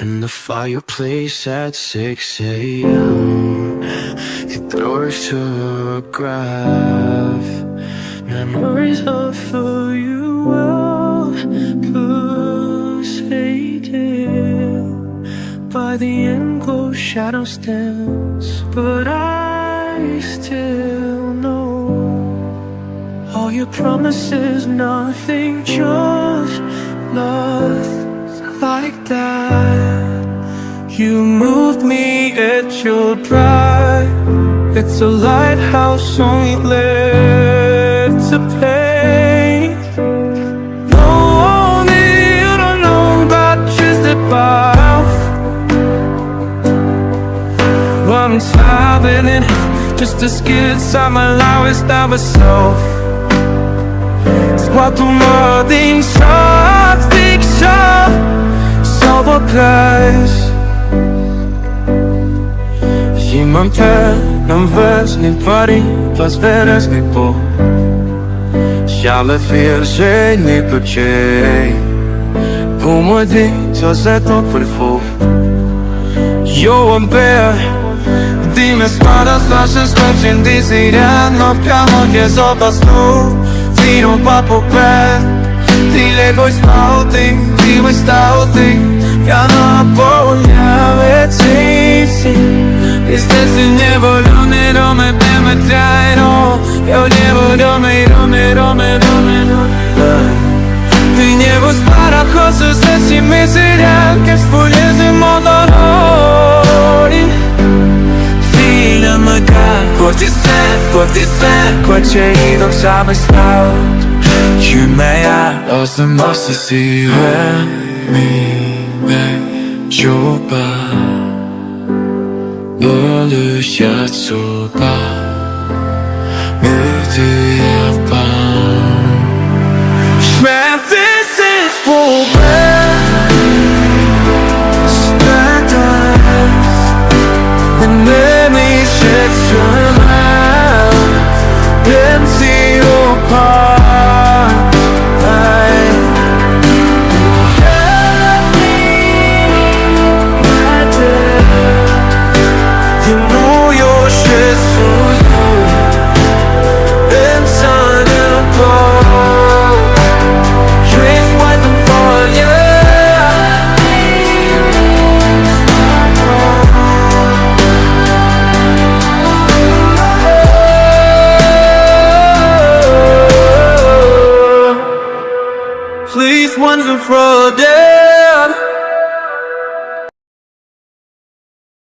in the fireplace at 6 a.m. Your doors to grab memories of who you were, pulsating by the Engilsh shadow stems. But I still know all your promises, nothing, just love like that. You moved me at your drive. It's a lighthouse only lit to pain. No, you don't know about just about. I'm traveling just as good inside my lowest hour self. Squatto din science fiction s'overplace. Și mă pierd, n-am văzut ni pari, pas veres ni po. Și alle fierce ni plăcei. Come di, cio se tot per fu. Io am per Dime spada slashen sklepshin disiren. No piano che sopra stu Tiro papo per Ti legoj spauti, ti voj stauti. Ja na polja si Iste si niebo lune rome beme trajno. Jo niebo rome rome Ti niebo spara kosu se si miseria che spugliesi modorori. Fila magar Por ti sen Qua c'è idok sabe staut Kymmeja Låsen måste se vem mi jobbar. Engilsh soba Ute i barn. Men this is for